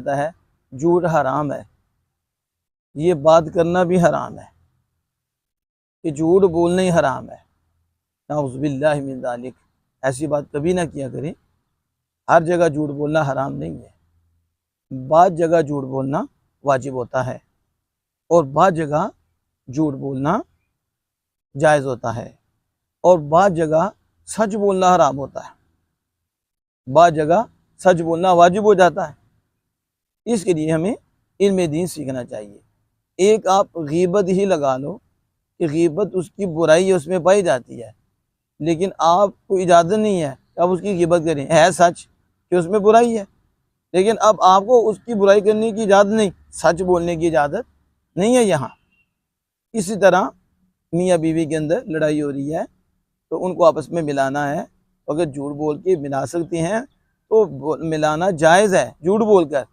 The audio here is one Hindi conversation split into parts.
जाता है झूठ हराम है, ये बात करना भी हराम है, कि झूठ बोलना ही हराम है। नाउज़ुबिल्लाहि मिन ज़ालिक, ऐसी बात कभी ना किया करें। हर जगह झूठ बोलना हराम नहीं है, बाद जगह झूठ बोलना वाजिब होता है और बाद जगह झूठ बोलना जायज़ होता है और बाद जगह सच बोलना हराम होता है, बाद जगह सच बोलना वाजिब हो जाता है। इसके लिए हमें इल्म दीन सीखना चाहिए। एक आप गीबत ही लगा लो कि गीबत उसकी बुराई है, उसमें पाई जाती है, लेकिन आपको इजाज़त नहीं है कि आप उसकी गीबत करें। है सच कि उसमें बुराई है, लेकिन अब आपको उसकी बुराई करने की इजाज़त नहीं, सच बोलने की इजाज़त नहीं है यहाँ। इसी तरह मियाँ बीवी के अंदर लड़ाई हो रही है तो उनको आपस में मिलाना है। अगर झूठ बोल के मिला सकती हैं तो मिलाना जायज़ है। झूठ बोलकर,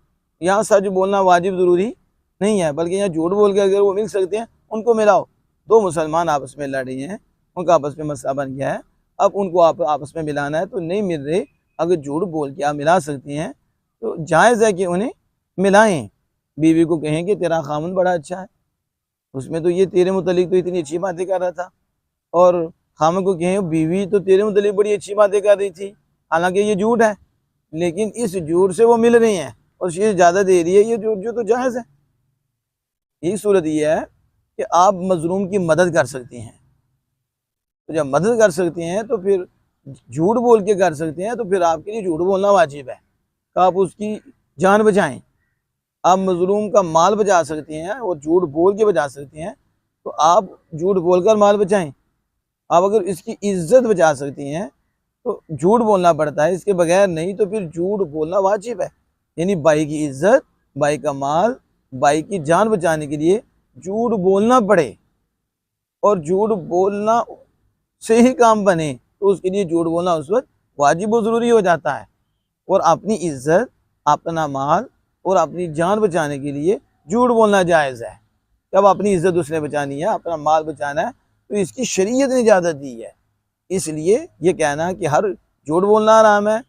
यहाँ सच बोलना वाजिब ज़रूरी नहीं है, बल्कि यहाँ झूठ बोल के अगर वो मिल सकते हैं उनको मिलाओ। दो मुसलमान आपस में लड़ रही हैं, उनका आपस में मसला बन गया है, अब उनको आप आपस में मिलाना है तो नहीं मिल रहे, अगर झूठ बोल के आप मिला सकती हैं तो जायज़ है कि उन्हें मिलाएं। बीवी को कहें कि तेरा खामन बड़ा अच्छा है, उसमें तो ये तेरे मुतालिक तो इतनी अच्छी बातें कर रहा था, और खामन को कहें बीवी तो तेरे मुतालिक बड़ी अच्छी बातें कर रही थी, हालांकि ये झूठ है, लेकिन इस झूठ से वो मिल रही हैं और चीज़ ज़्यादा दे रही है, ये झूठ जो तो जायज़ है। यही सूरत ये है कि आप मजलूम की मदद कर सकती हैं, तो जब मदद कर सकती हैं तो फिर झूठ बोल के कर सकते हैं, तो फिर आपके लिए झूठ बोलना वाजिब है कि आप उसकी जान बचाएं। आप मजलूम का माल बचा सकती हैं और झूठ बोल के बचा सकती हैं, तो आप झूठ बोलकर माल बचाएं। आप अगर इसकी इज्जत बचा सकती हैं तो झूठ बोलना पड़ता है, इसके बगैर नहीं, तो फिर झूठ बोलना वाजिब है। यानी भाई की इज्जत, भाई का माल, भाई की जान बचाने के लिए झूठ बोलना पड़े और झूठ बोलना से ही काम बने, तो उसके लिए झूठ बोलना उस वक्त वाजिब और ज़रूरी हो जाता है। और अपनी इज्जत, अपना माल और अपनी जान बचाने के लिए झूठ बोलना जायज़ है। जब अपनी इज्जत उसने बचानी है, अपना माल बचाना है, तो इसकी शरीयत ने इजाज़त दी है। इसलिए ये कहना कि हर झूठ बोलना हराम है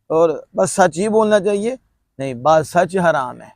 और बस सच ही बोलना चाहिए, नहीं, बात सच हराम है।